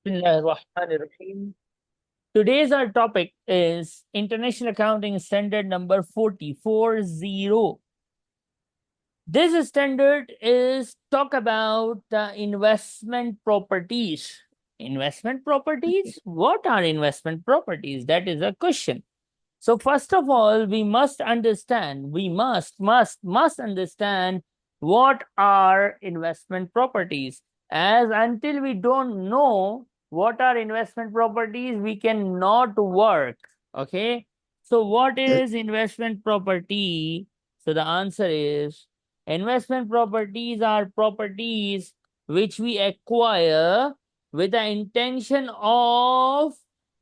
Bismillahirrahmanirrahim. Today's our topic is International Accounting Standard number 4040. This standard is talk about the investment properties. Investment properties? What are investment properties? That is a question. So first of all, we must understand, we must understand what are investment properties. As until we don't know what are investment properties, we cannot work. Okay. So what is investment property? So the answer is investment properties are properties which we acquire with the intention of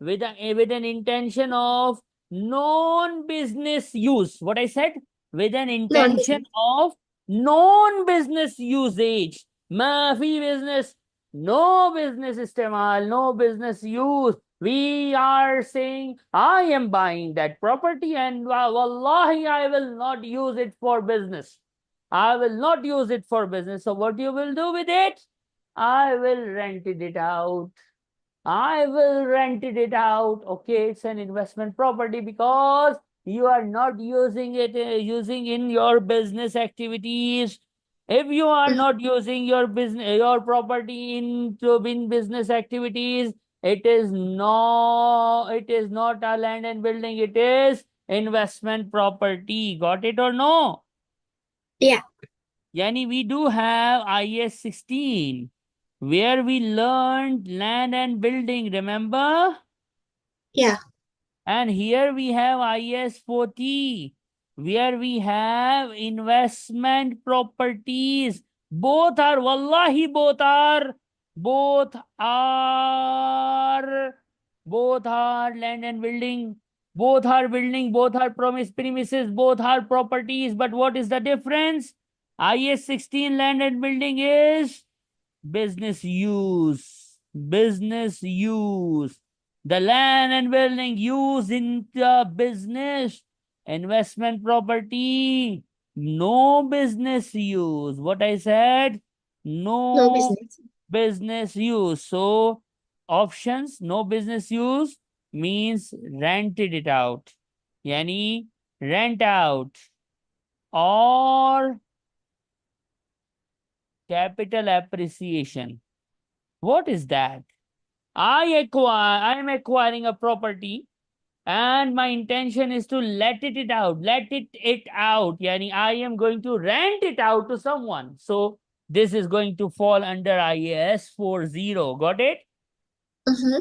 with an intention of non-business use. What I said? With an intention Non-business. of non-business usage. Mafi business, no business istemal, no business use. We are saying, I am buying that property and wallahi, I will not use it for business. I will not use it for business. So what you will do with it? I will rent it out. I will rent it out. Okay, it's an investment property because you are not using it using in your business activities. If you are not using your business your property in business activities, it is not a land and building, it is investment property. Got it or no? Yeah, Yani we do have IS 16 where we learned land and building, remember? yeah. And here we have IS 40 where we have investment properties. Both are, wallahi, both are land and building. Both are building, both are premises, both are properties. But what is the difference? IS 16 land and building is business use. Business use. The land and building used in the business. Investment property. No business use. What I said? No No business. business use. So options, no business use means rented it out. Yani rent out or capital appreciation. What is that? I am acquiring a property and my intention is to let it out. Yani I am going to rent it out to someone. So this is going to fall under IAS 40. Got it? Mm-hmm.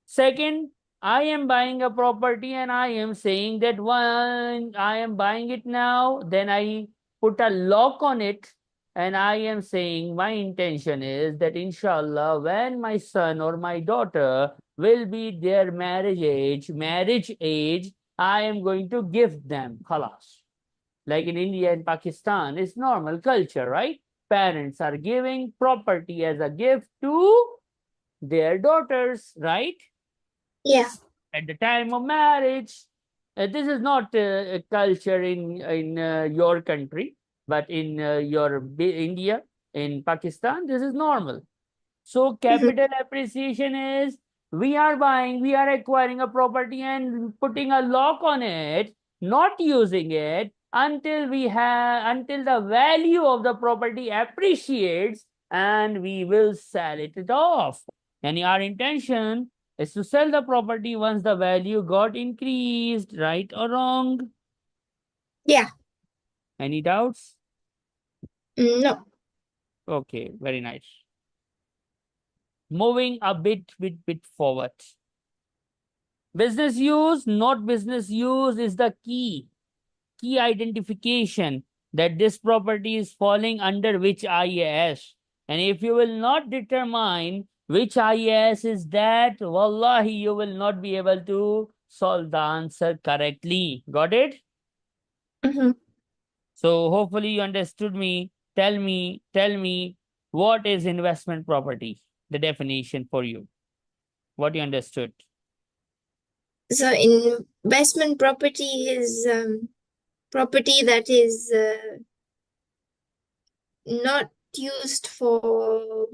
Second, I am buying a property and I am saying that one, I am buying it now, then I put a lock on it and I am saying my intention is that inshallah, when my son or my daughter will be their marriage age, I am going to gift them. Khalas. Like in India and Pakistan, it's normal culture, right? Parents are giving property as a gift to their daughters, right? Yeah. At the time of marriage. This is not a culture in your country, but in India, in Pakistan, this is normal. So Mm-hmm. capital appreciation is we are acquiring a property and putting a lock on it, not using it until the value of the property appreciates and we will sell it off. And our intention is to sell the property once the value got increased, right or wrong? Yeah. Any doubts? No. Okay, very nice. Moving a bit forward. Business use, not business use is the key identification that this property is falling under which IAS. And if you will not determine which IAS is that, wallahi, you will not be able to solve the answer correctly. Got it? Mm-hmm. So hopefully you understood me. Tell me what is investment property? The definition for you. What you understood? So investment property is property that is not used for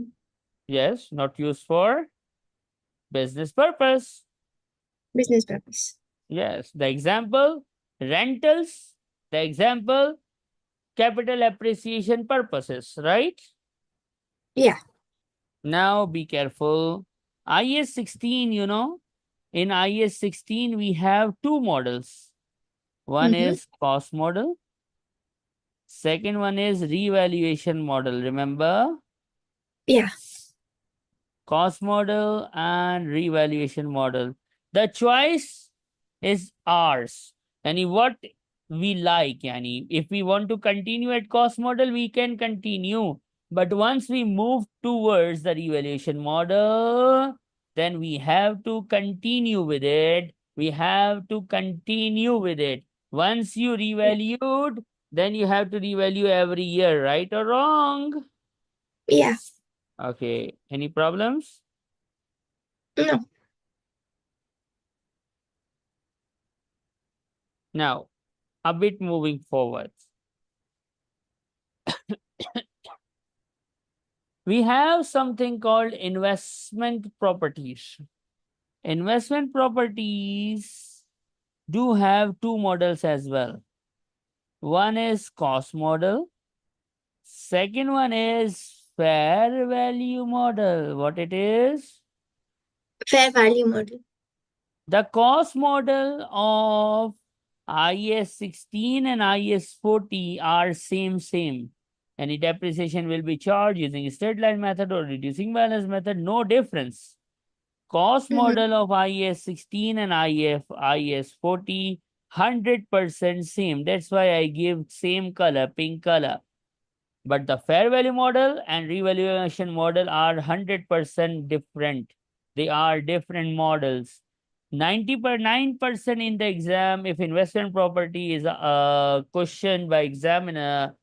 Yes, not used for business purpose. Business purpose. Yes, the example rentals, the example capital appreciation purposes, right? Yeah. Now be careful. IS 16, in IS 16 we have two models. One Mm-hmm. is cost model, second one is revaluation model. Remember? Yeah. Cost model and revaluation model. The choice is ours. And what we like, yani, if we want to continue at cost model, we can continue. But once we move towards the revaluation model, then we have to continue with it. We have to continue with it. Once you Yeah. revalued, then you have to revalue every year, right or wrong? Yeah. Okay. Any problems? No. Now, a bit moving forward. We have something called investment properties. Investment properties do have two models as well. One is cost model. Second one is fair value model. What it is? Fair value model. The cost model of IS 16 and IS 40 are same. Any depreciation will be charged using straight line method or reducing balance method, no difference. Cost Mm-hmm. model of IS 16 and IS 40, 100% same. That's why I give same color, pink color. But the fair value model and revaluation model are 100% different. They are different models. 99% in the exam, if investment property is a question by examiner,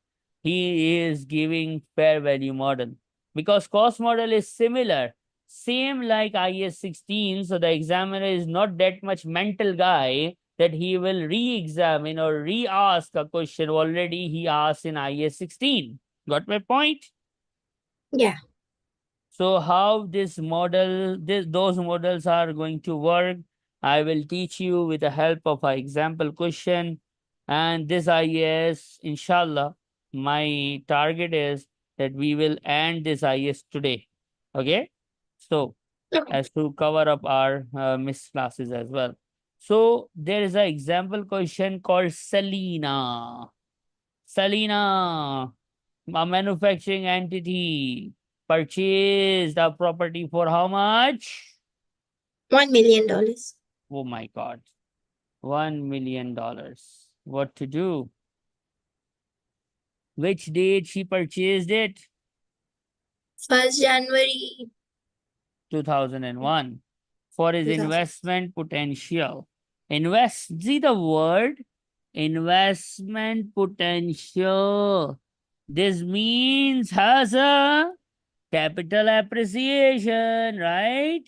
he is giving fair value model. Because cost model is similar, same like IS 16. So the examiner is not that much mental guy that he will re-examine or re-ask a question already he asked in IS 16. Got my point? Yeah. So how those models are going to work, I will teach you with the help of an example question. And this IAS, inshallah, my target is that we will end this IAS today. Okay? So Okay. as to cover up our missed classes as well. So there is an example question called Selena. Selena, a manufacturing entity, purchased a property for how much? $1 million. Oh my God. $1 million. What to do? Which date she purchased it? 1st January 2001. For his 2000. investment potential. See the word? Investment potential. This means has a capital appreciation, right?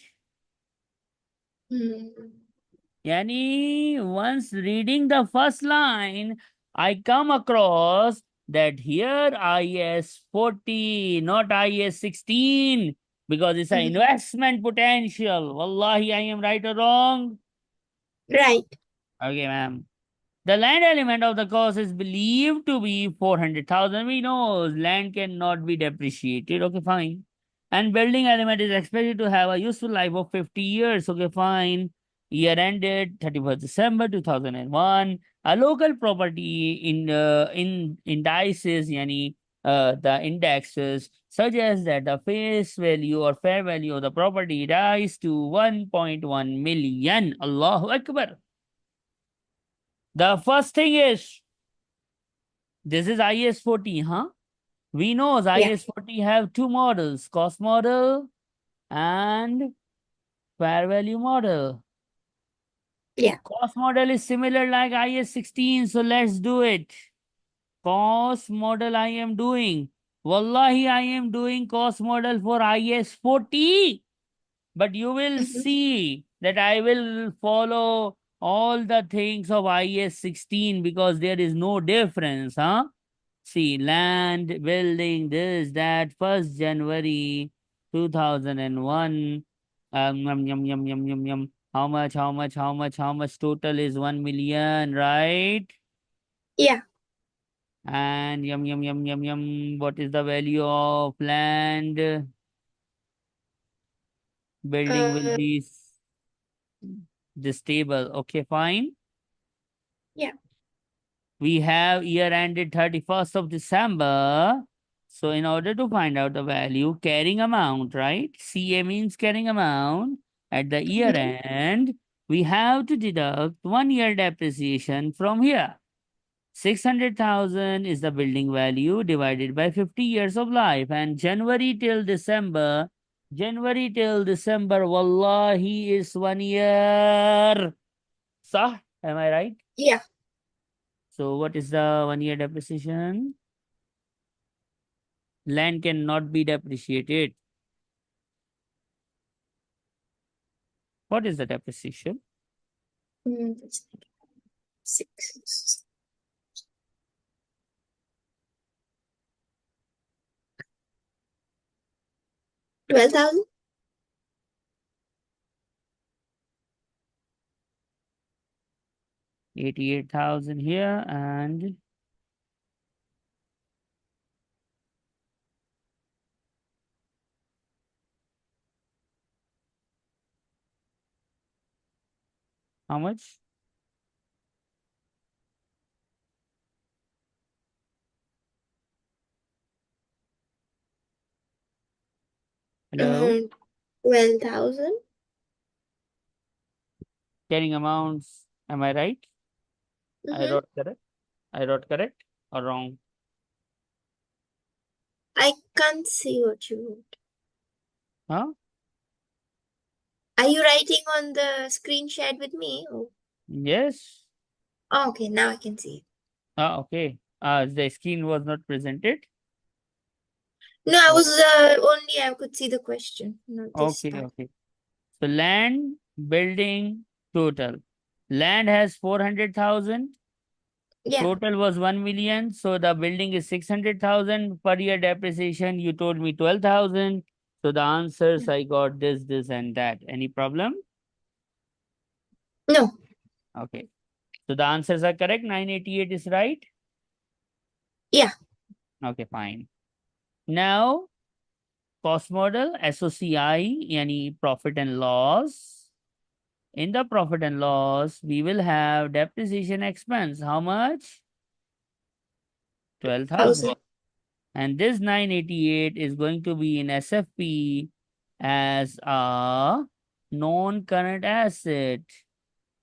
Mm. Yani, once reading the first line, I come across that here IS 40, not IS 16, because it's an Mhm. investment potential. Wallahi, I am right or wrong? Right. Okay, ma'am. The land element of the cost is believed to be 400,000. We know land cannot be depreciated. Okay, fine. And building element is expected to have a useful life of 50 years. Okay, fine. Year ended 31st December 2001. A local property in indices, yani the indexes, suggest that the face value or fair value of the property rise to 1.1 million. Allahu Akbar. The first thing is this is IS 40, huh? We know Yeah. IS 40 have two models, cost model and fair value model. Yeah. Cost model is similar like IS 16, so let's do it. Cost model I am doing. Wallahi, I am doing cost model for IS 40. But you will Mhm. see that I will follow all the things of IS 16 because there is no difference, huh? See, land, building, this, that, 1st January. 2001. Yum, yum, yum, yum, yum, yum. How much, how much total is 1 million, right? Yeah. And yum, yum, yum, yum, yum. What is the value of land? Building will Uh, be this table. Okay, fine. yeah. We have year ended 31st of December. So in order to find out the value, carrying amount, right? CA means carrying amount. At the year Mhm. end, we have to deduct 1 year depreciation from here. 600,000 is the building value divided by 50 years of life. And January till December, wallahi is 1 year. Sah, am I right? Yeah. So what is the 1 year depreciation? Land cannot be depreciated. What is the depreciation? That's 6. 12,000? 88,000 here and how much? Hello? 12,000? Carrying amounts. Am I right? I Mm-hmm. wrote correct. I wrote correct or wrong? I can't see what you wrote. Huh? Are you writing on the screen shared with me? Oh, Yes. okay, now I can see it. Ah, okay. The screen was not presented. No, I was Oh, only I could see the question, not this okay, part. okay. So land, building, total. Land has 400,000. Yeah. Total was 1 million. So the building is 600,000 per year depreciation. You told me 12,000. So the answers Yeah. I got this, and that. Any problem? No. Okay. So the answers are correct. 988 is right. Yeah. Okay, fine. Now, cost model, SOCI, yani profit and loss. In the profit and loss, we will have depreciation expense. How much? 12,000. 1,000. And this 988 is going to be in SFP as a non-current asset.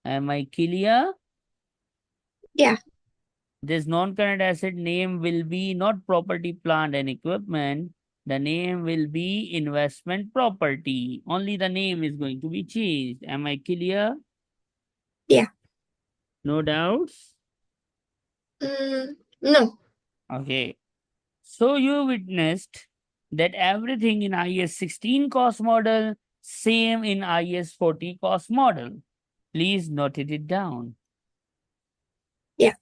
Am I clear? Yeah. This non-current asset name will be not property, plant and equipment. The name will be investment property. Only the name is going to be changed. Am I clear? Yeah. No doubts? No. Okay. So you witnessed that everything in IS 16 cost model, same in IS 40 cost model. Please note it down. Yeah.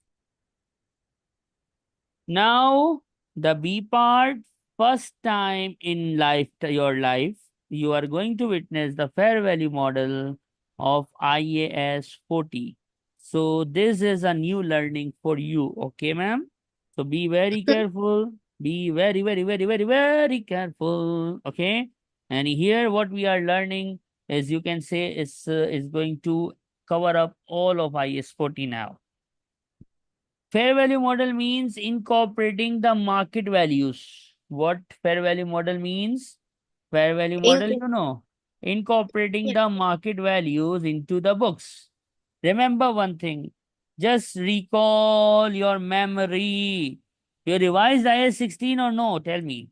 Now, the B part, first time in your life, you are going to witness the fair value model of IAS 40. So this is a new learning for you, okay, ma'am? So be very careful. Be very, very, very, very, very careful, okay? And here, what we are learning, as you can say, is going to cover up all of IAS 40 now. Fair value model means incorporating the market values. What fair value model means? Fair value model, Income. you know, incorporating Yeah. the market values into the books. Remember one thing, just recall your memory. You revised IS 16 or no? Tell me.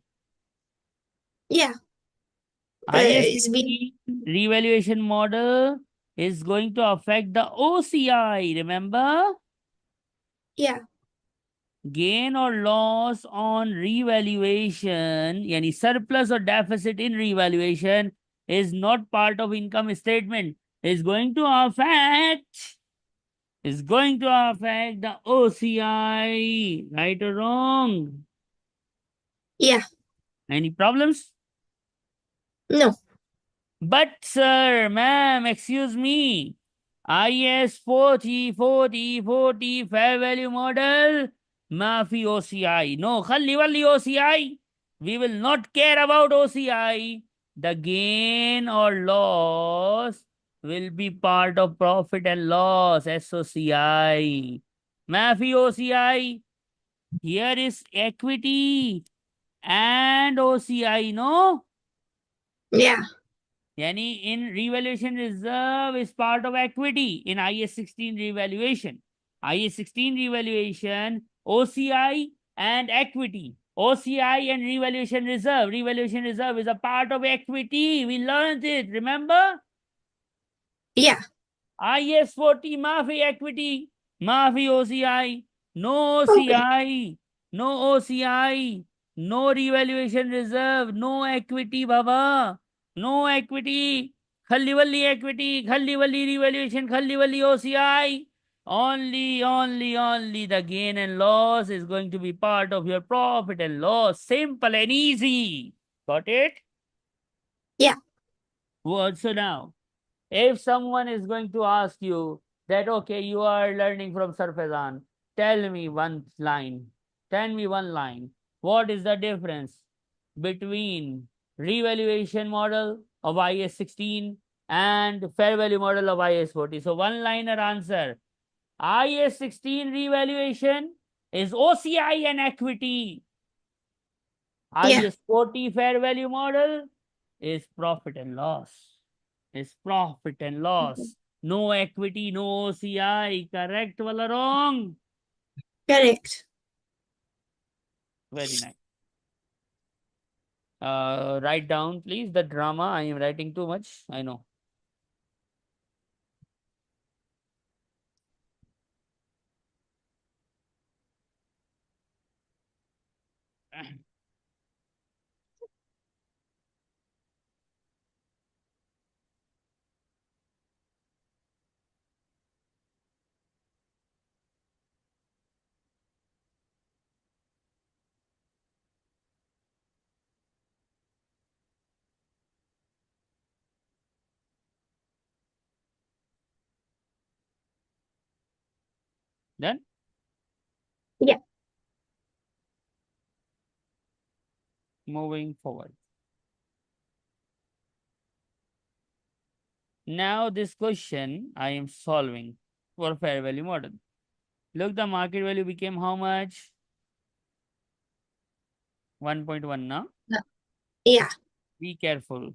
Yeah. IS It's been. 16 revaluation model is going to affect the OCI. Remember? Yeah. Gain or loss on revaluation, yani surplus or deficit in revaluation is not part of income statement. Is going to affect the OCI, right or wrong? Yeah. Any problems? No. But sir, ma'am, excuse me. IS 40 fair value model, Mafi OCI. No, Khalli Walli OCI. We will not care about OCI. The gain or loss will be part of profit and loss, SOCI. Mafi OCI. Here is equity and OCI, no? Yeah. Yani in revaluation reserve is part of equity in IS 16 revaluation. IS 16 revaluation, OCI and equity. OCI and revaluation reserve. Revaluation reserve is a part of equity. We learned it, remember? Yeah. IS 40 Mafi equity, Mafi OCI, no Okay. OCI, no OCI, no revaluation reserve, no equity, Baba, no equity, Khalli equity, Khalli revaluation, Khalli OCI. Only the gain and loss is going to be part of your profit and loss. Simple and easy. Got it? Yeah. So now, if someone is going to ask you that, okay, you are learning from Sarfazan, tell me one line. Tell me one line. What is the difference between revaluation model of IS 16 and fair value model of IS 40? So one liner answer. IS 16 revaluation is OCI and equity. Yeah. IS 40 fair value model is profit and loss. Is profit and loss. No equity, no OCI. Correct wala wrong? Correct. Very nice. Write down, please, the drama. I am writing too much. I know. Done? Yeah. Moving forward. Now this question I am solving for fair value model. Look, the market value became how much? 1.1 now. Yeah. Be careful.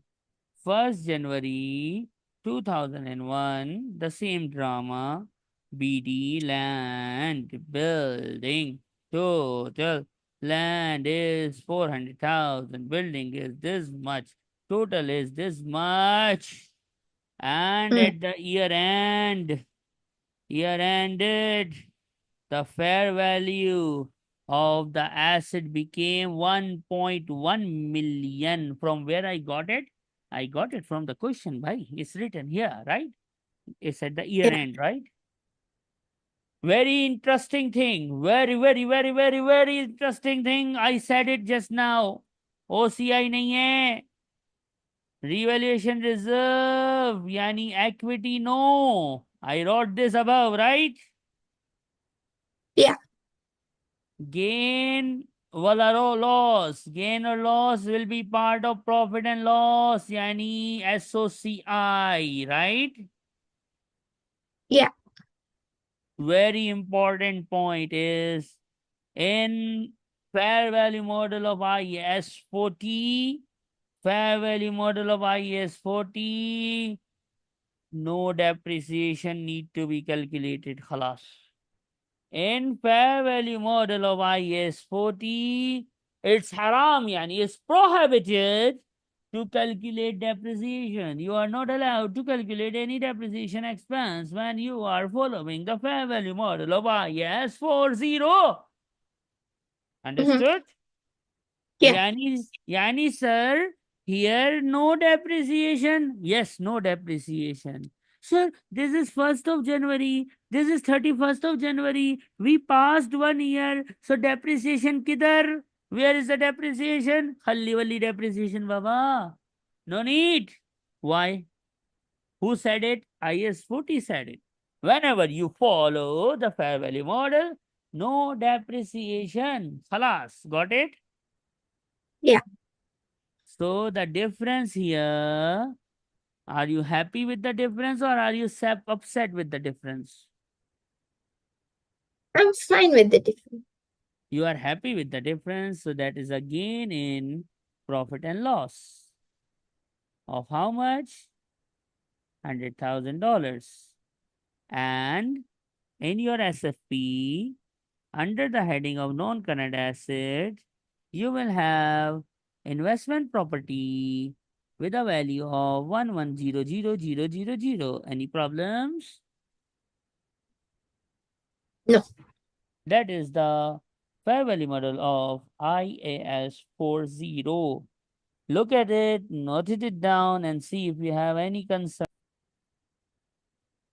1st January 2001, the same drama. BD land building. Total land is 400,000. Building is this much. Total is this much. And Mm. at the year ended, the fair value of the asset became 1.1 million. From where I got it? I got it from the question, bhai. It's written here, right? It's at the year Yeah. end, right? Very interesting thing. Very interesting thing. I said it just now. OCI नहीं है. Revaluation reserve, yani equity, no. I wrote this above, right? Yeah. Gain loss. Gain or loss will be part of profit and loss, yani SOCI, right? Yeah. Very important point is in fair value model of IS 40, fair value model of IS 40, no depreciation need to be calculated. Khalas. In fair value model of IS 40, it's haram, yani it's prohibited to calculate depreciation. You are not allowed to calculate any depreciation expense when you are following the fair value model of IS 40. Mm-hmm. Understood? Yeah. Yani sir, here no depreciation. Yes, no depreciation. Sir, this is 1st of January. This is 31st of January. We passed 1 year. So depreciation kidhar? Where is the depreciation? Khalli walli depreciation, Baba. No need. Why? Who said it? IS 40 said it. Whenever you follow the fair value model, no depreciation. Khalas. Got it? Yeah. So the difference here, are you happy with the difference or are you upset with the difference? I'm fine with the difference. You are happy with the difference. So that is a gain in profit and loss of how much? $100,000. And in your SFP, under the heading of non-current asset, you will have investment property with a value of 1100,000. Any problems? No. That is the fair value model of IAS 40. Look at it, note it down, and see if you have any concern.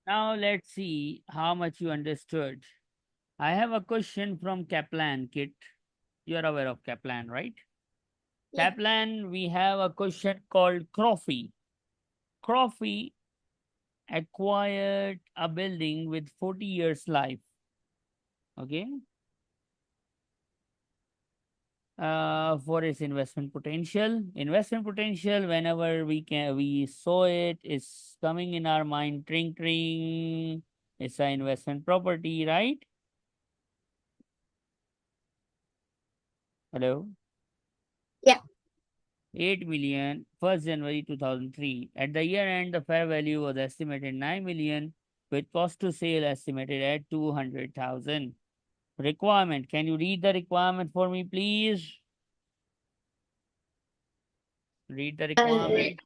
Now let's see how much you understood. I have a question from Kaplan Kit. You are aware of Kaplan, right? Yeah. Kaplan, we have a question called Crofty. Crofty acquired a building with 40 years life. Okay. For its investment potential. Investment potential, whenever we saw it, is coming in our mind. Tring tring. It's an investment property, right? Hello. Yeah. 8 million, 1st January 2003. At the year end, the fair value was estimated 9 million, with cost to sale estimated at 200,000. Requirement. Can you read the requirement for me, please? Read the requirement.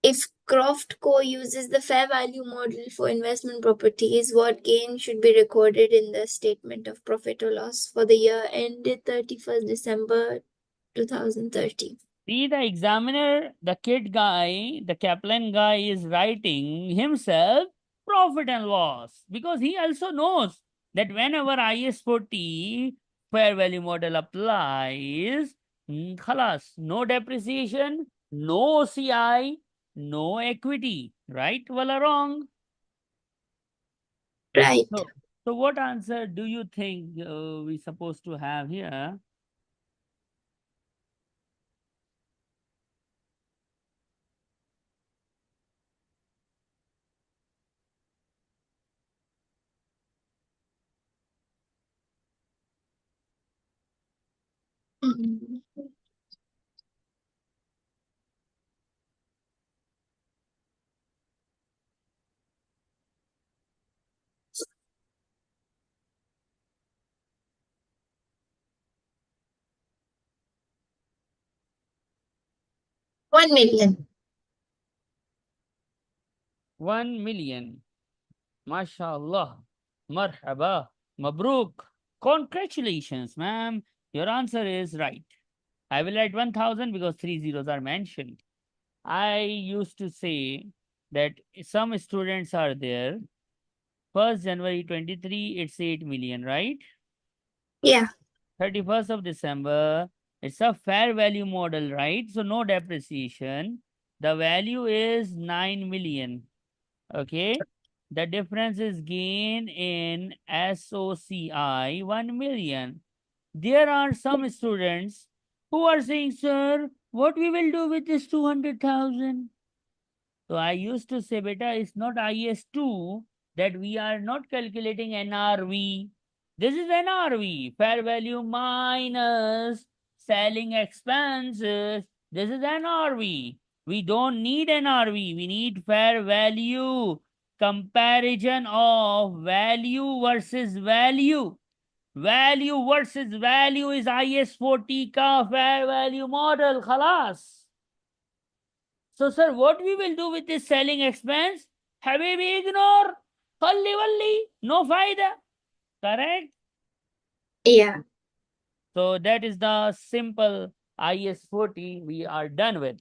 If Croft Co. uses the fair value model for investment properties, what gain should be recorded in the statement of profit or loss for the year ended 31st December 2030? See, the examiner, the kid guy, the Kaplan guy is writing himself profit and loss because he also knows that whenever IS 40 fair value model applies, khalas, no depreciation, no OCI, no equity, right? Well or wrong? Right. So what answer do you think we supposed to have here? Mhm. 1 million. 1 million. MashaAllah. Marhaba. Mabruk. Congratulations, ma'am. Your answer is right. I will write 1000 because three zeros are mentioned. I used to say that some students are there. 1st January 23, it's 8 million, right? Yeah. 31st of December, it's a fair value model, right? So no depreciation. The value is 9 million. Okay. The difference is gain in SOCI 1 million. There are some students who are saying, sir, what we will do with this 200,000? So I used to say, beta, it's not IS2 that we are not calculating NRV. This is NRV, fair value minus selling expenses. This is NRV. We don't need NRV. We need fair value comparison of value versus value. Value versus value is IS 40 ka fair value model. Khalas. So, sir, what we will do with this selling expense? Habibi, ignore. Khalli walli. No faida. Correct? Yeah. So, that is the simple IS 40 we are done with.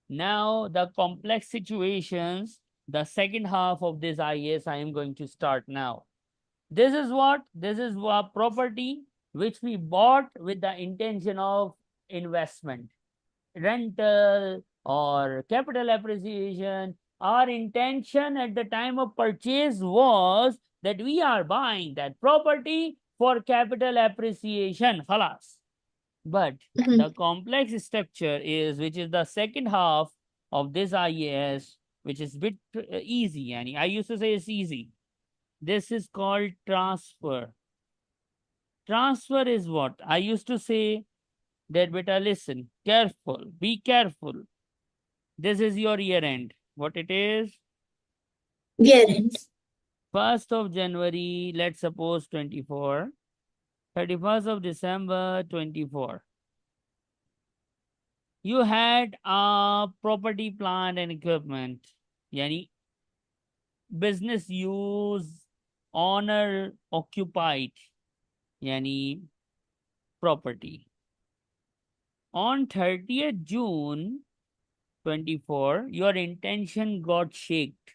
Now, the complex situations, the second half of this IS, I am going to start now. This is what? This is a property which we bought with the intention of investment. rental or capital appreciation. Our intention at the time of purchase was that we are buying that property for capital appreciation. Khalas. But Mhm. the complex structure is, which is the second half of this IAS, which is bit easy. And I used to say it's easy. This is called transfer. Transfer is what? I used to say that, beta, listen, careful, be careful. This is your year end. What it is? Year end. 1st of January, let's suppose 24, 31st of December 24. You had a property, plant and equipment, yani business use, owner occupied, yani property. On 30th June 24, your intention got shaked.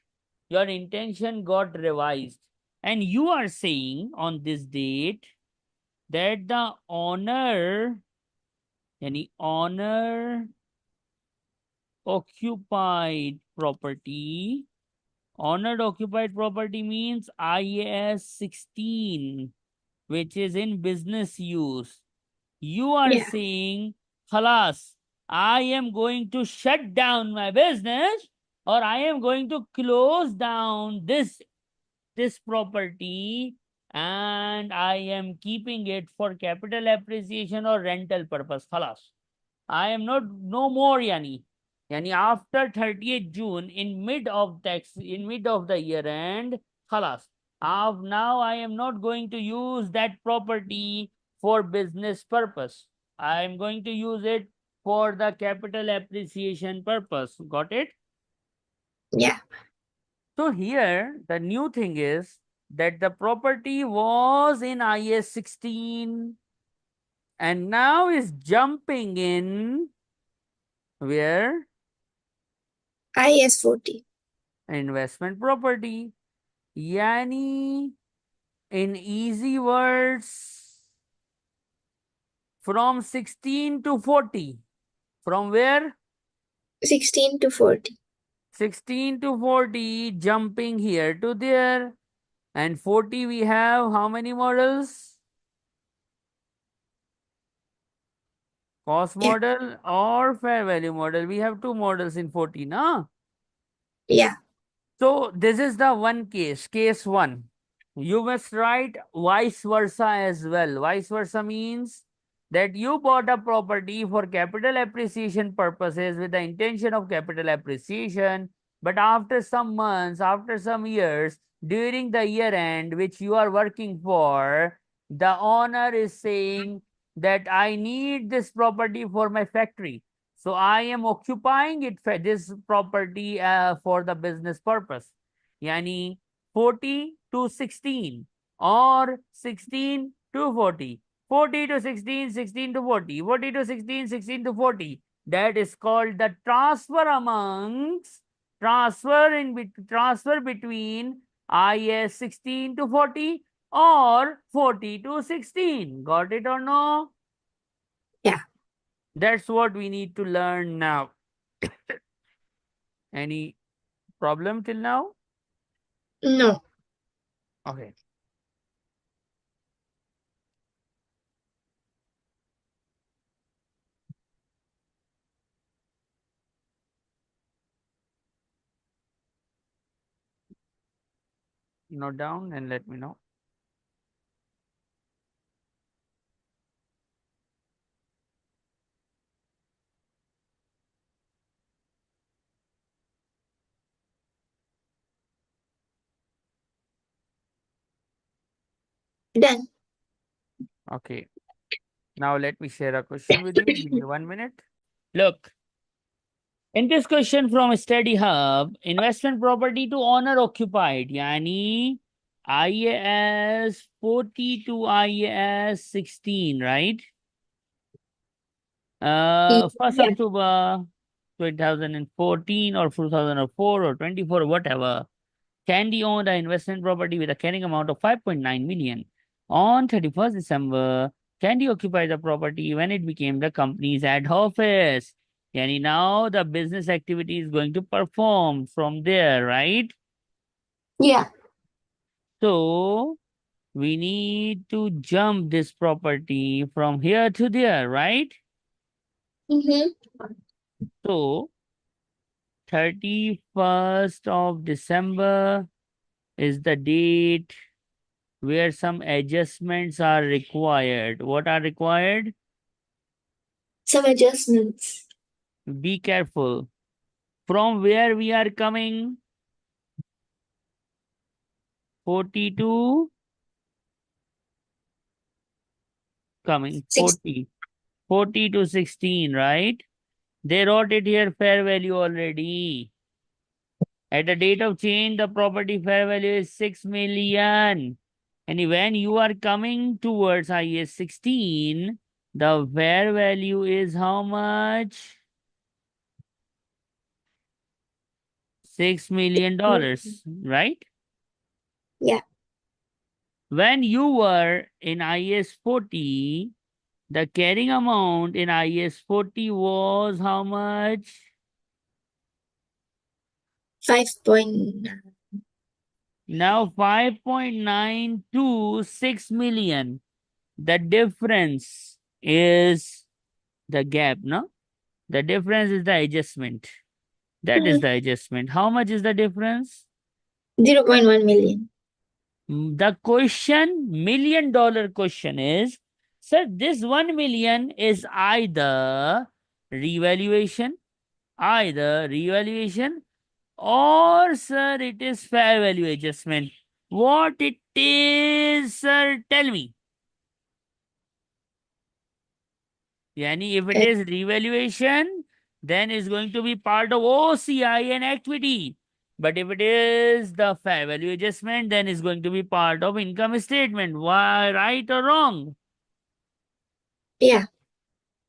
Your intention got revised. And you are saying on this date that the owner, yani owner occupied property, honored occupied property means IAS 16, which is in business use. You are Yeah. saying, Khalas, I am going to shut down my business, or I am going to close down this property, and I am keeping it for capital appreciation or rental purpose. Khalas. I am not no more yani. Yani after 30th June, in mid of the year end, khalas. Now I am not going to use that property for business purpose. I am going to use it for the capital appreciation purpose. Got it? Yeah. So here the new thing is that the property was in IS 16 and now is jumping in where? IS 40. Investment property. Yani, in easy words, from 16 to 40. From where? 16 to 40. 16 to 40, jumping here to there. And 40, we have how many models? Cost Yeah. model or fair value model. We have two models in 40, na? Yeah. So this is the one case, case one. You must write vice versa as well. Vice versa means that you bought a property for capital appreciation purposes with the intention of capital appreciation, but after some months, after some years, during the year end which you are working for, the owner is saying that I need this property for my factory. So I am occupying it for this property for the business purpose. Yani 40 to 16 or 16 to 40. 40 to 16, 16 to 40. 40 to 16, 16 to 40. That is called the transfer between IS 16 to 40 or 40 to 16. Got it or no? Yeah. That's what we need to learn now. Any problem till now? No. Okay. Note down and let me know. Done. Okay. Now let me share a question with you. Give me 1 minute. Look, in this question from Study Hub, investment property to owner occupied, yani IAS 40 to IAS 16, right? 1st Yeah. October 2014 or 2004 or 24, whatever. Candy owned an investment property with a carrying amount of 5.9 million. On 31st December, Candy occupied the property when it became the company's head office. Yani now the business activity is going to perform from there, right? Yeah. So we need to jump this property from here to there, right? Mm-hmm. So 31st of December is the date where some adjustments are required. What are required? Some adjustments. Be careful. From where we are coming? 42 coming 6. 40. 40 to 16, right? They wrote it here fair value already. At the date of change, the property fair value is 6 million. And when you are coming towards IAS 16, the fair value is how much? $6 million, right? Yeah. When you were in IAS 40, the carrying amount in IAS 40 was how much? 5.9. Now 5.926 million. The difference is the gap, no? The difference is the adjustment. That is the adjustment. How much is the difference? 0.1 million. The question, $1 million question is, sir, this 1 million is revaluation, either revaluation or, sir, it is fair value adjustment. What it is, sir, tell me. Yani if it Uh, is revaluation, then it's going to be part of OCI and equity. But if it is the fair value adjustment, then it's going to be part of income statement. Why, right or wrong? yeah.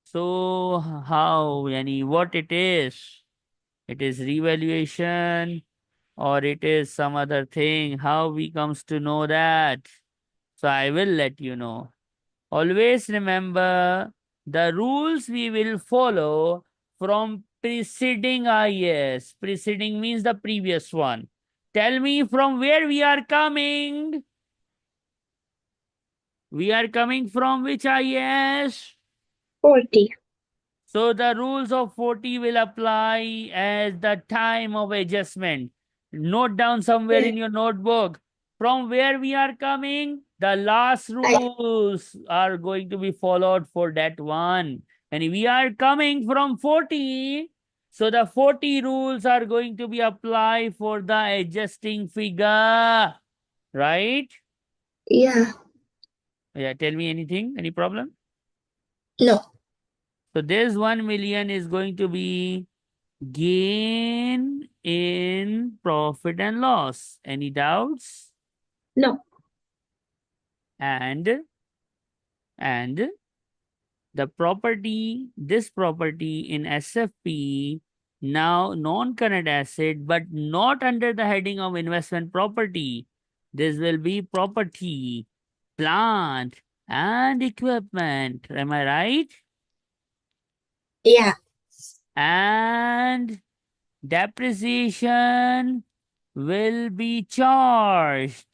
So how, yani what it is? It is revaluation or it is some other thing. How we comes to know that? So I will let you know. Always remember the rules we will follow from preceding IAS. Preceding means the previous one. Tell me from where we are coming. We are coming from which IAS? 40. So the rules of 40 will apply as the time of adjustment. Note down somewhere Yeah. in your notebook. From where we are coming, the last I, rules are going to be followed for that one. And we are coming from 40. So the 40 rules are going to be applied for the adjusting figure. Right? yeah. Yeah, tell me anything. Any problem? No. So this 1 million is going to be gain in profit and loss. Any doubts? No. And the property, this property in SFP, now non-current asset, but not under the heading of investment property. This will be property, plant, and equipment. Am I right? Yeah. And depreciation will be charged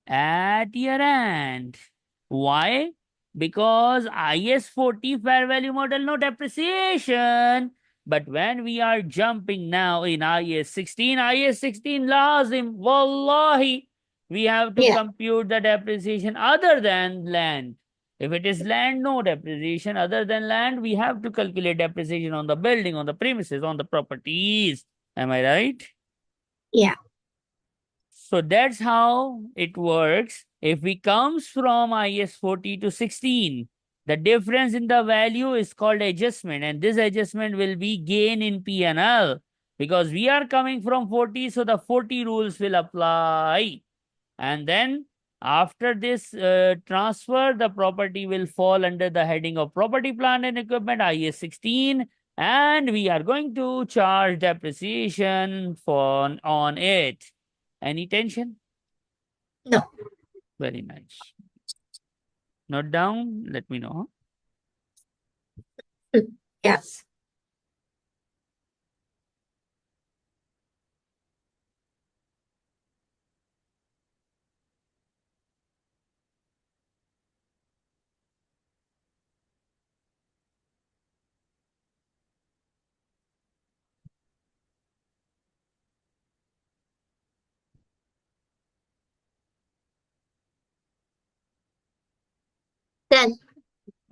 at year end. Why? Because IS 40 fair value model, no depreciation. But when we are jumping now in IS 16, IS 16 lazim, wallahi, we have to Yeah. compute the depreciation other than land. If it is land, no depreciation. Other than land, we have to calculate depreciation on the building, on the premises, on the properties. Am I right? Yeah. So that's how it works. If we comes from IS 40 to 16, the difference in the value is called adjustment, and this adjustment will be gain in P&L because we are coming from 40, so the 40 rules will apply. And then after this transfer, the property will fall under the heading of property, plant, and equipment, IS 16, and we are going to charge depreciation on it. Any tension? No. Very nice. Note down, let me know. Yes.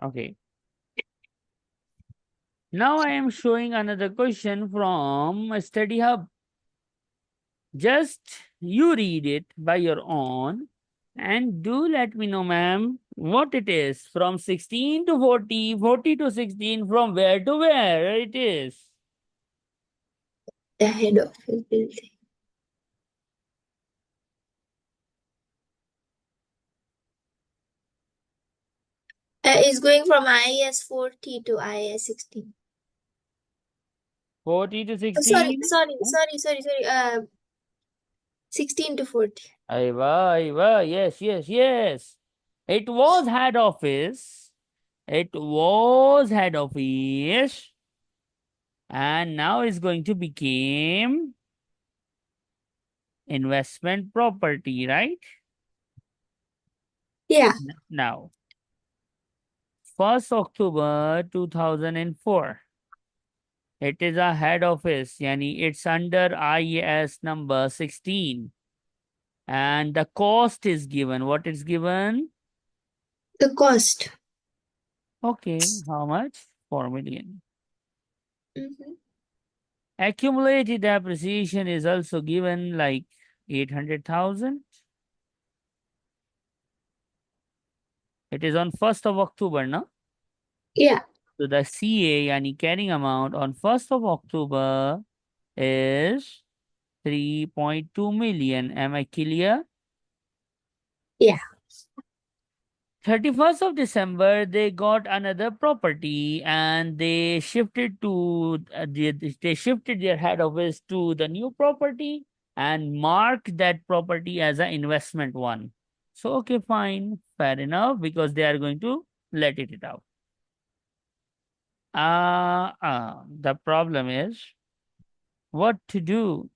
Okay. Now I am showing another question from Study Hub. Just you read it by your own and do let me know, ma'am, what it is from 16 to 40, 40 to 16, from where to where it is. The head office building. Is going from IAS 40 to IAS 16. 40 to Oh, sorry, 16. sorry, sorry, sorry, sorry. 16 to 40. Aiva, yes, yes, yes. It was head office. It was head office. And now it's going to become investment property, right? Yeah. Now, 1st October 2004. It is a head office, yani it's under IAS number 16. And the cost is given. What is given? The cost. Okay, how much? 4 million. Mm-hmm. Accumulated depreciation is also given like 800,000. It is on 1st of October, no? Yeah. So the CA, yani carrying amount on 1st of October is 3.2 million. Am I clear? Yeah. 31st of December, they got another property and they shifted to they shifted their head office to the new property and marked that property as an investment one. So okay, fine, fair enough, because they are going to let it out. The problem is what to do.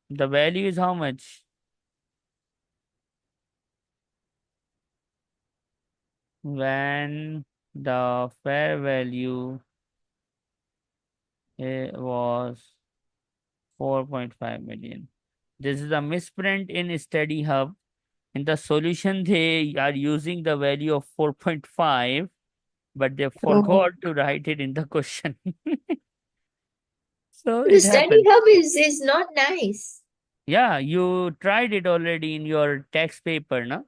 The value is how much? When the fair value was 4.5 million. This is a misprint in Study Hub. In the solution, they are using the value of 4.5, but they Oh. forgot to write it in the question. So The it study happened. hub is not nice. Yeah, you tried it already in your text paper, no?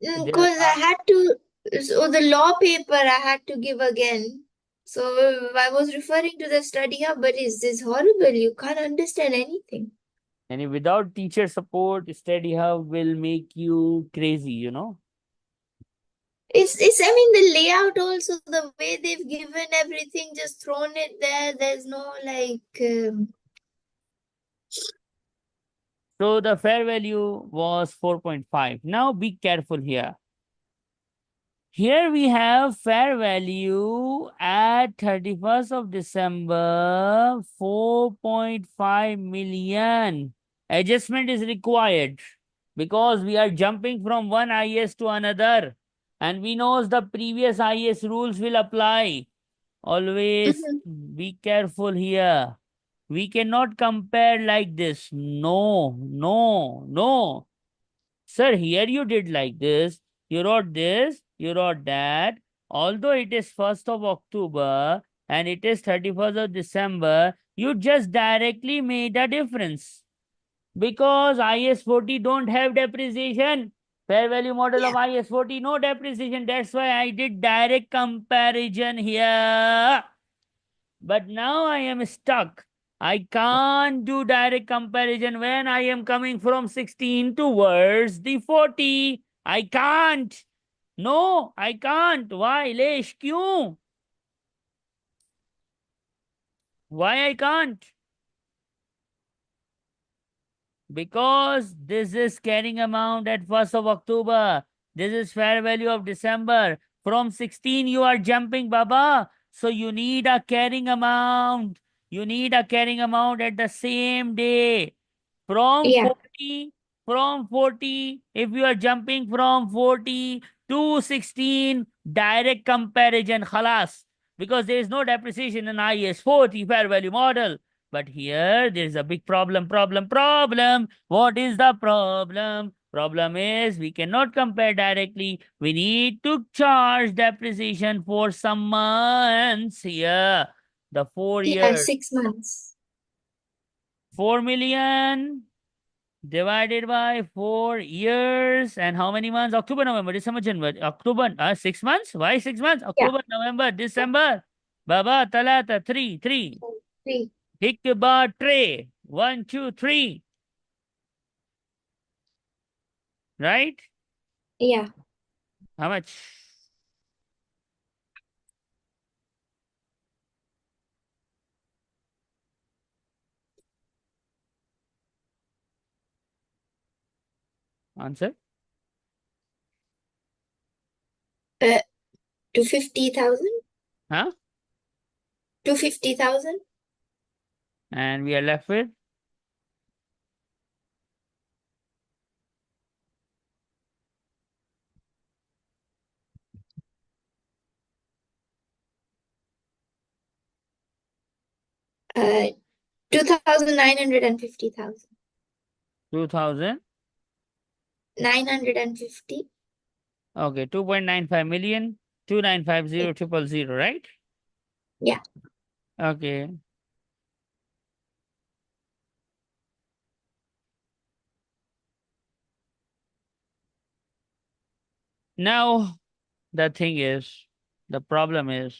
There Because I are had to, so the law paper I had to give again. So I was referring to the study hub, but it's this horrible. You can't understand anything. and without teacher support, Study Hub will make you crazy, you know? It's I mean the layout also, the way they've given everything, just thrown it there. There's no like So the fair value was 4.5. Now be careful here. Here we have fair value at 31st of December, 4.5 million. Adjustment is required because we are jumping from one IS to another. And we know the previous IS rules will apply. Always mhm. be careful here. We cannot compare like this. No, no, no. Sir, here you did like this. You wrote this, you wrote that. Although it is 1st of October and it is 31st of December, you just directly made a difference. Because IS 40 don't have depreciation. Fair value model Yeah. of IS 40, no depreciation. That's why I did direct comparison here. But now I am stuck. I can't do direct comparison when I am coming from 16 towards the 40. I can't. No, I can't. Why? Lesh, kyun? Why I can't? Because this is carrying amount at 1st of October. This is fair value of December. From 16, you are jumping, Baba. So you need a carrying amount. You need a carrying amount at the same day. From Yeah. 40, from 40, if you are jumping from 40 to 16, direct comparison, khalas. Because there is no depreciation in IS 40 fair value model. But here there is a big problem. What is the problem? Problem is we cannot compare directly. We need to charge depreciation for some months here. The 4 Yeah, years. 6 months. 4 million divided by 4 years. And how many months? October, November, December, January. October, 6 months? Why 6 months? Yeah. October, November, December. Baba, Talata, 3, 3. 3. Hikba, tray. 1, 2, 3. Right? Yeah. How much? Answer? To 50,000. Huh? To 50,000. And we are left with 2,950,000. 2,000. 950. Okay, 2.95 million. 2,950,000, right? Yeah. Okay. Now, the thing is, the problem is,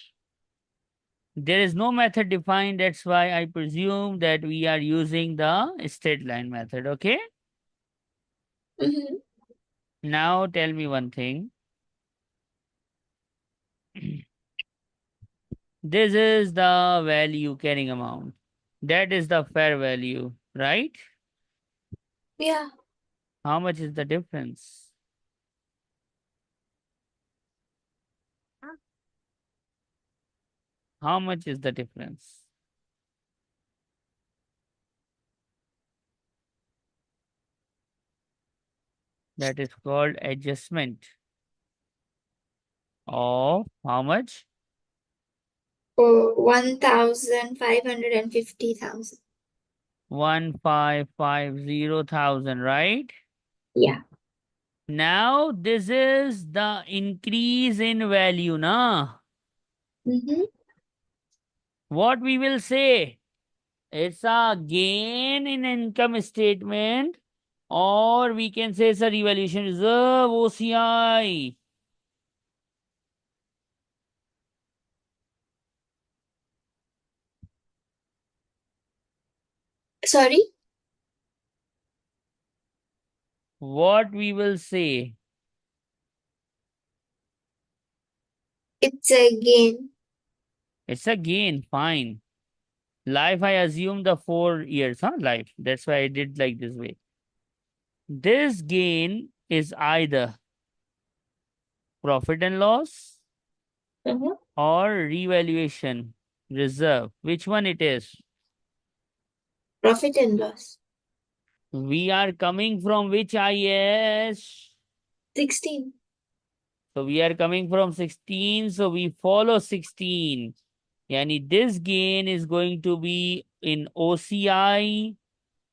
there is no method defined. That's why I presume that we are using the straight line method. Okay. Mm-hmm. Now, tell me one thing. This is the value carrying amount. That is the fair value, right? Yeah. How much is the difference? How much is the difference? That is called adjustment of how much? For 1,550,000. 1,550,000, right? Yeah. Now this is the increase in value, na? Mm-hmm. What we will say? It's a gain in income statement, or we can say it's a revaluation reserve, OCI. Sorry, What we will say? it's a gain. It's a gain, fine. Life, I assume the 4 years, huh? Life. That's why I did like this way. This gain is either profit and loss Mm-hmm. or revaluation reserve. Which one it is? Profit and loss. We are coming from which IS? 16. So we are coming from 16, so we follow 16. Yani this gain is going to be in OCI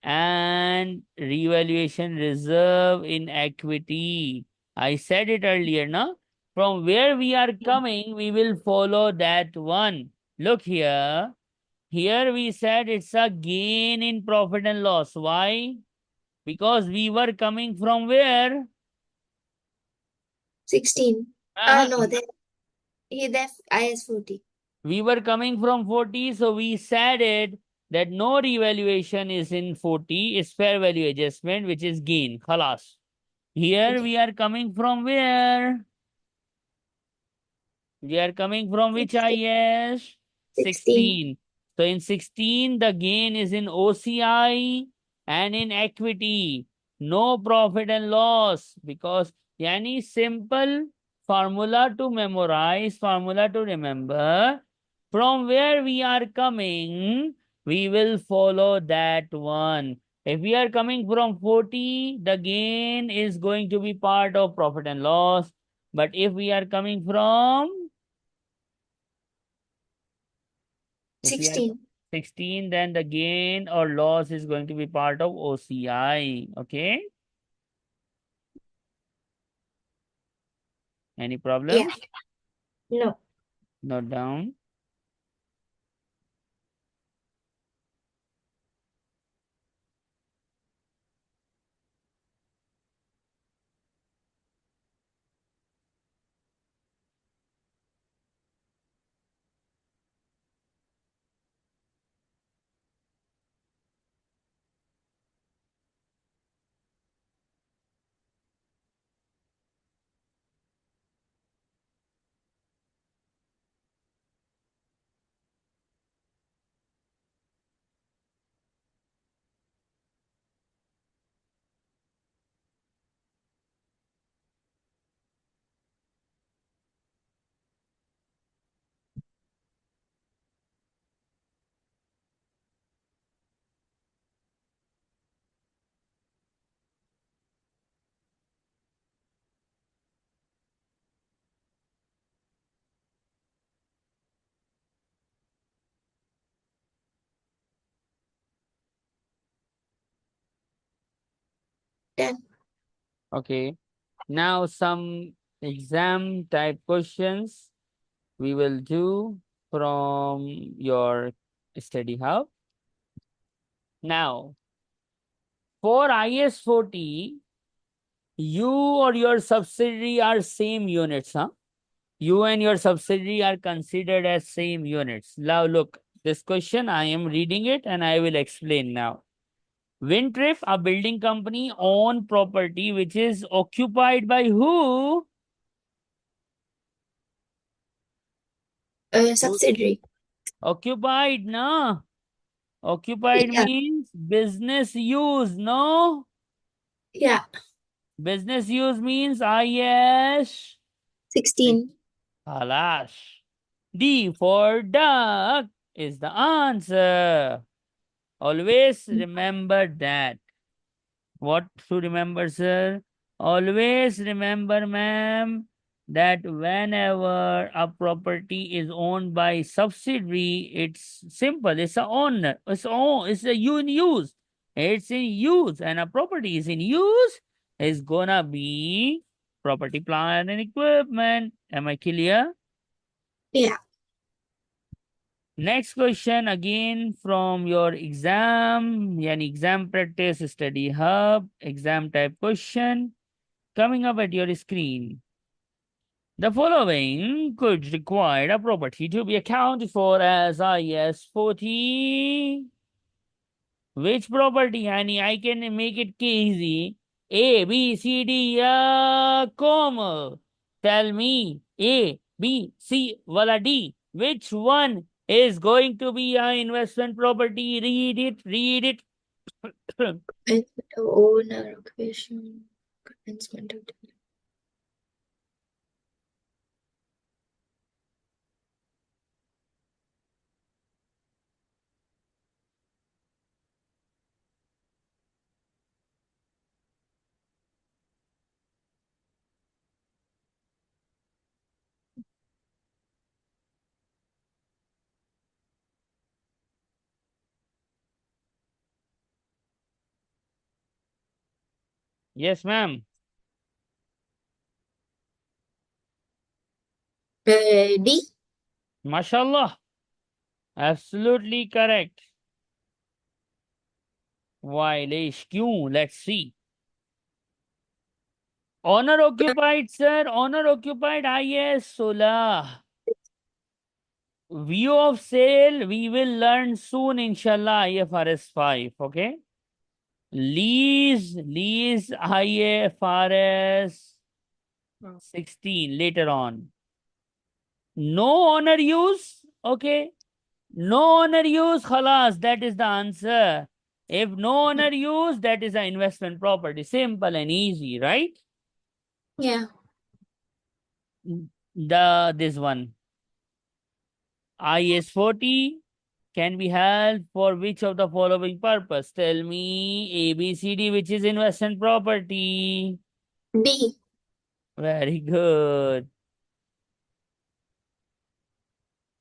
and revaluation reserve in equity. I said it earlier, no? From where we are coming, we will follow that one. Look here. Here we said it's a gain in profit and loss. Why? Because we were coming from where? 16. Uh-huh. No, that's IS 40. We were coming from 40, so we said it that no revaluation is in 40, is fair value adjustment, which is gain. Khalas. Here Okay. we are coming from where? We are coming from which 16. IS? 16. 16. So in 16, the gain is in OCI and in equity. No profit and loss because yani simple formula to memorize, formula to remember. From where we are coming, we will follow that one. If we are coming from 40, the gain is going to be part of profit and loss. But if we are coming from, if we are 16. 16, then the gain or loss is going to be part of OCI. Okay. Any Yeah. problems? No. Note down. Done. Okay. Now some exam type questions we will do from your study hub. Now, for IS 40, you or your subsidiary are same units, huh? You and your subsidiary are considered as same units. Now, look, this question I am reading it and I will explain now. Wintrip, a building company, own property which is occupied by who? Subsidiary. Occupied, no? Occupied Yeah. means business use, no? Yeah. Business use means IS 16. Halash. D for duck is the answer. Always remember that. What to remember, sir? Always remember, ma'am, that whenever a property is owned by subsidiary, it's simple. It's a owner. It's a in use. It's in use, and a property is in use. Is gonna be property, plant, and equipment. Am I clear? Yeah. Next question again from your exam, yani exam practice study hub, exam type question coming up at your screen. The following could require a property to be accounted for as IS 40. Which property, honey? I can make it easy. A, B, C, D, comma. Tell me A, B, C, wala D. Which one is going to be an investment property? Read it, read it. Owner, occupation, commencement of Yes, ma'am. D. Mashallah. Absolutely correct. Why, Leish, kyun? Let's see. Owner occupied, sir. Owner occupied. Yes, Sola. View of sale, we will learn soon, inshallah, IFRS 5. Okay. Lease, IFRS 16 later on. No owner use. Okay. No owner use, khalas, that is the answer. If no owner use, that is an investment property. Simple and easy, right? Yeah. This one. IS 40 can be held for which of the following purpose? Tell me ABCD, which is investment property. D. Very good.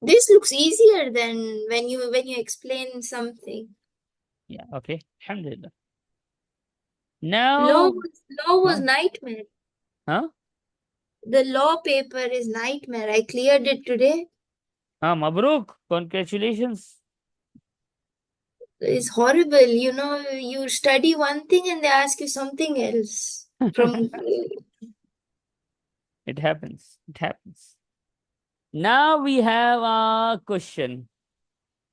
This looks easier than when you explain something. Yeah, okay. Alhamdulillah. Law Now, was, law was huh? nightmare. Huh? The law paper is nightmare. I cleared it today. Mabruk, congratulations. It's horrible. You know, you study one thing and they ask you something else. From It happens. It happens. Now we have a question.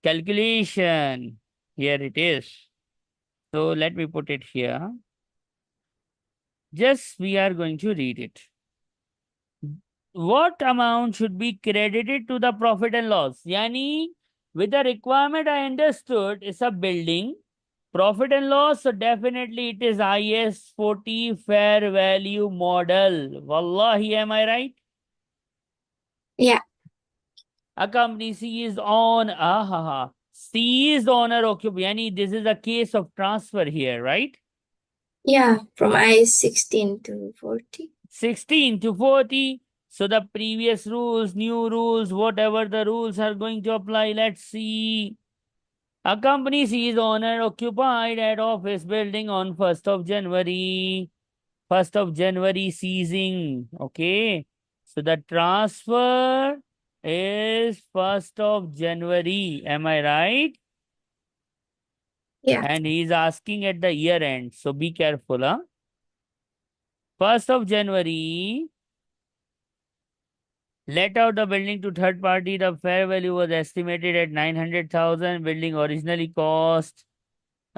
Calculation. Here it is. So let me put it here. Just we are going to read it. What amount should be credited to the profit and loss? Yani, with the requirement I understood, it's a building. Profit and loss, so definitely it is IS 40 fair value model. Wallahi, am I right? yeah, A company seized on, seized owner occupy. Yani, this is a case of transfer here, right? yeah, from I 16 to 40. 16 to 40. So the previous rules, new rules, whatever the rules are going to apply. Let's see. A company sees owner occupied at office building on 1st of January. 1st of January seizing. Okay. So the transfer is 1st of January. Am I right? Yeah, And he's asking at the year end. So be careful, huh? 1st of January, let out the building to third party. The fair value was estimated at 900,000. Building originally cost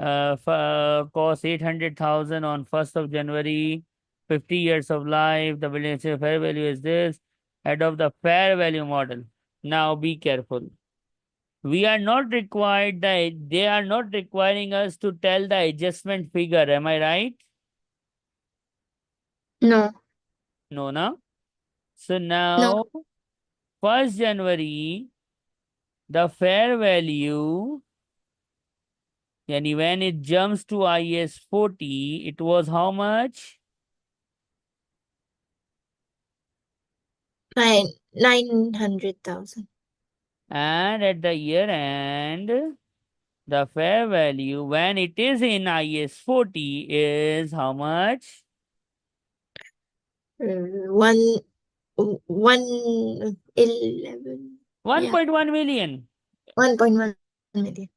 800,000 on 1st of January. 50 years of life. The building fair value is this. Head of the fair value model. Now be careful. We are not required they are not requiring us to tell the adjustment figure. Am I right? no, No, no. So no, now 1st January, the fair value, and when it jumps to IS 40, it was how much? 900,000. And at the year end, the fair value when it is in IS 40 is how much? One 111. Yeah, 1.1 million. 1.1 million.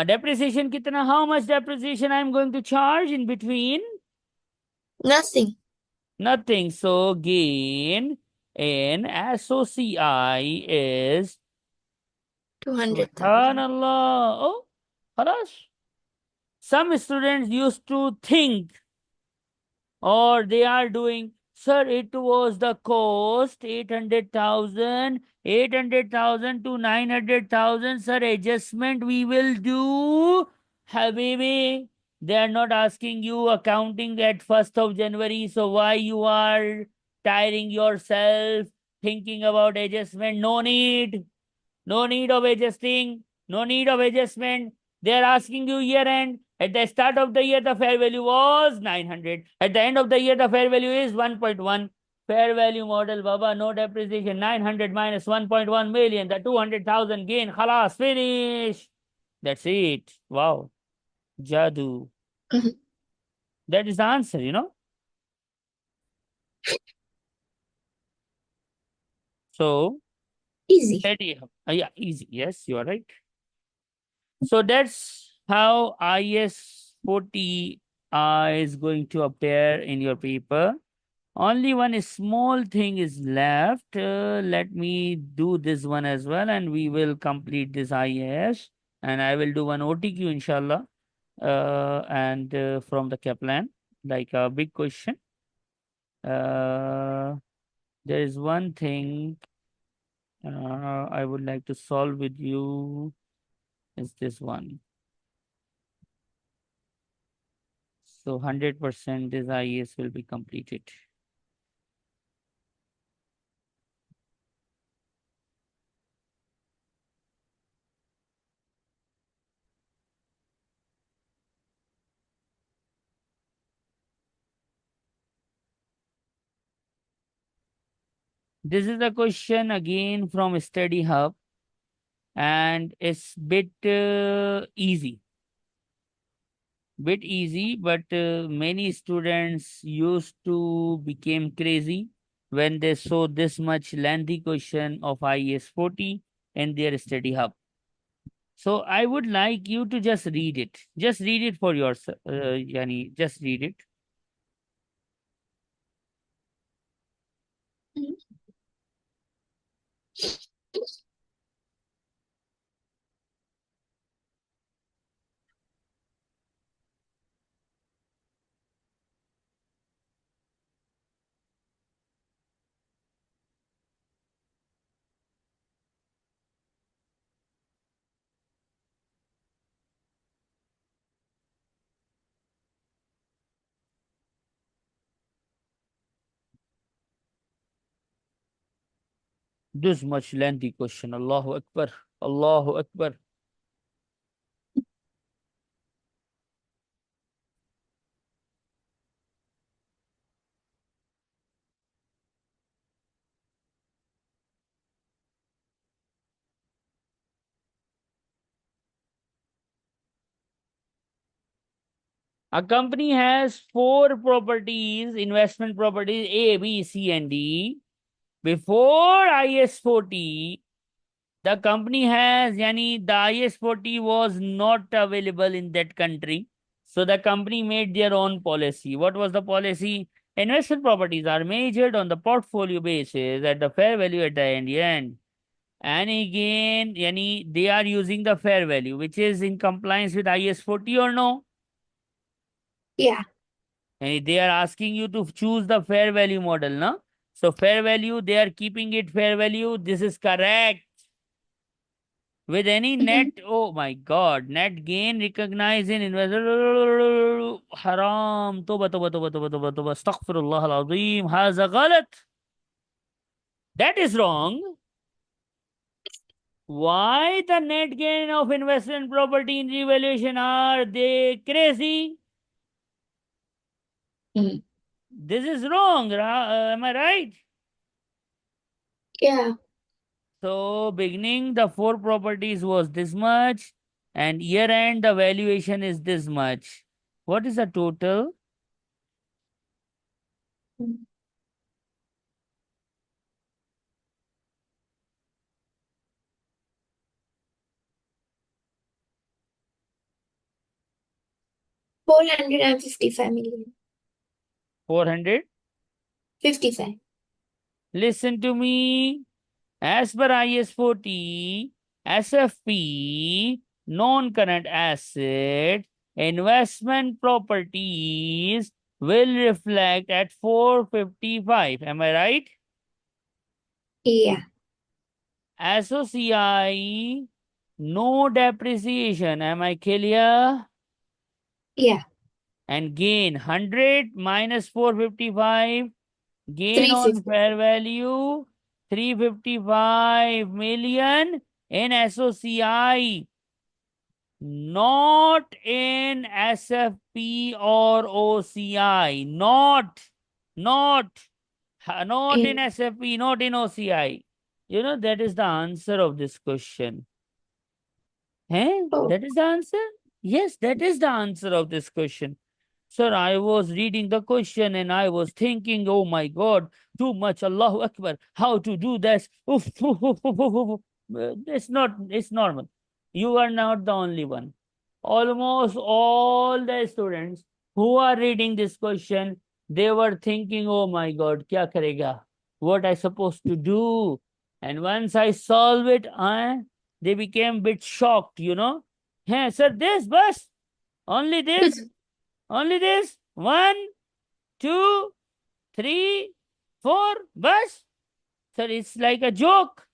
Depreciation kitna? How much depreciation I am going to charge in between? Nothing. Nothing. So gain in SOCI is 200,000. Subhanallah. Oh, khalas. Some students used to think or they are doing, sir, it was the cost 800,000, 800,000 to 900,000, sir, adjustment we will do. Habibi, they are not asking you accounting at 1st of January, so why you are tiring yourself thinking about adjustment? No need. No need of adjusting. No need of adjustment. They are asking you year end. At the start of the year, the fair value was 900. At the end of the year, the fair value is 1.1. Fair value model, Baba, no depreciation. 900 minus 1.1 million. The 200,000 gain. Khalas, finish. That's it. Wow. Jadoo. Mhm. That is the answer, So, Easy. steady. Yeah, easy. Yes, you are right. So that's how IS 40 is going to appear in your paper. Only one small thing is left. Let me do this one as well, and we will complete this IAS. And I will do one OTQ, inshallah, and from the Kaplan, like a big question. Uh, there is one thing I would like to solve with you. Is this one? So 100% this IAS will be completed. This is a question again from Study Hub, and it's bit easy. Bit easy, but many students used to became crazy when they show this much lengthy question of IAS 40 in their study hub. So I would like you to just read it. Just read it for yourself. Yani, just read it. This much lengthy question. Allahu Akbar. Allahu Akbar. A company has four properties, investment properties A, B, C, and D. Before IS 40, the company has, yani the IS 40 was not available in that country. So the company made their own policy. What was the policy? Investment properties are measured on the portfolio basis at the fair value at the end. And again, yani they are using the fair value, which is in compliance with IS 40 or no? Yeah. And they are asking you to choose the fair value model, no? So fair value, they are keeping it fair value. This is correct. With any net, oh my god, net gain recognized in investor haram. Toba, toba, toba, toba, toba, toba. Astaghfirullah al-azim. Haza galat. That is wrong. Why the net gain of investment property in revaluation are they crazy? Mm. This is wrong. Am I right? Yeah. So beginning the four properties was this much and year end the valuation is this much. What is the total? Mm. 455 million. 400. 55. Listen to me. As per IS 40, SFP, non-current asset, investment properties will reflect at 455. Am I right? Yeah. SOCI, no depreciation. Am I clear? Yeah. And gain 100 minus 455, gain on 350. fair value 355 million in SOCI, not in SFP or OCI. Not in Mm. SFP, not in OCI. You know, that is the answer of this question. Hey, Oh. that is the answer? Yes, that is the answer of this question. Sir, I was reading the question and I was thinking, oh my God, too much, Allahu Akbar, how to do this? Oof, oof, oof, oof, oof, oof. It's not, it's normal. You are not the only one. Almost all the students who are reading this question, they were thinking, oh my God, kya karega? What I supposed to do? And once I solve it, they became bit shocked, you know. Hey, sir, this bus, only this. Only this. One, two, three, four. Bus. Sir, it's like a joke.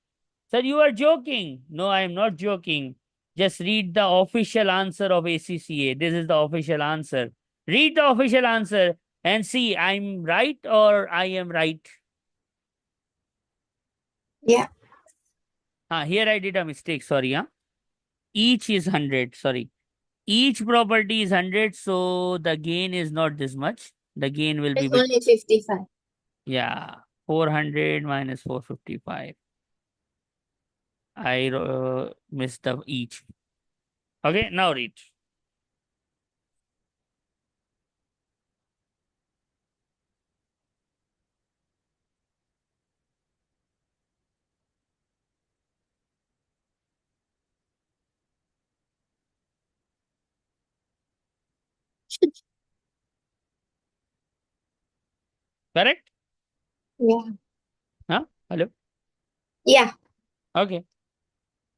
Sir, you are joking. No, I am not joking. Just read the official answer of ACCA. This is the official answer. Read the official answer and see I'm right or I am right. Yeah. Here I did a mistake. Sorry. Each is 100. Sorry. Each property is 100. So the gain is not this much. The gain will be It's bit. only 55. Yeah, 400 minus 455. I missed the each. Okay, now read. Correct? Yeah. Huh? Hello? Yeah. Okay.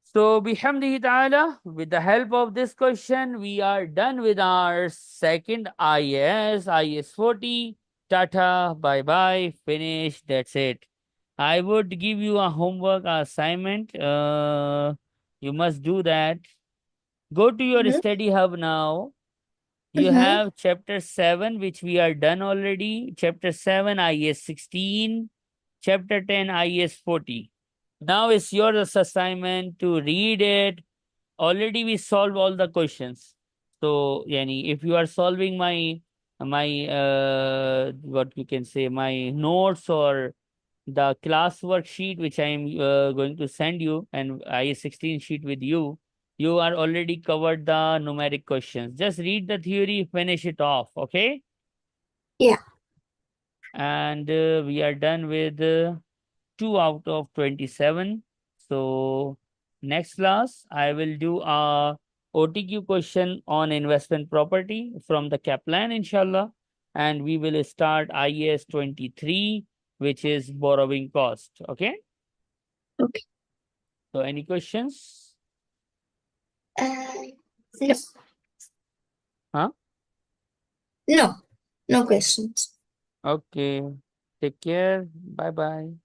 So, bihamdihi ta'ala, with the help of this question, we are done with our second IS 40. Tata, bye bye, finish, that's it. I would give you a homework assignment. You must do that. Go to your Mm-hmm. study hub now. You Mm-hmm. have chapter 7, which we are done already. Chapter 7, IS 16. Chapter 10, IS 40. Now it's your assignment to read it. Already we solved all the questions. So, yani, if you are solving my what you can say, my notes or the class worksheet which I am going to send you, and IS 16 sheet with you, you are already covered the numeric questions. Just read the theory, finish it off, okay? Yeah. And we are done with 2 out of 27. So next class, I will do a OTQ question on investment property from the Kaplan, inshallah. And we will start IAS 23, which is borrowing cost. Okay. Okay. So any questions? No. Huh? No. No questions. Okay. Take care. Bye bye.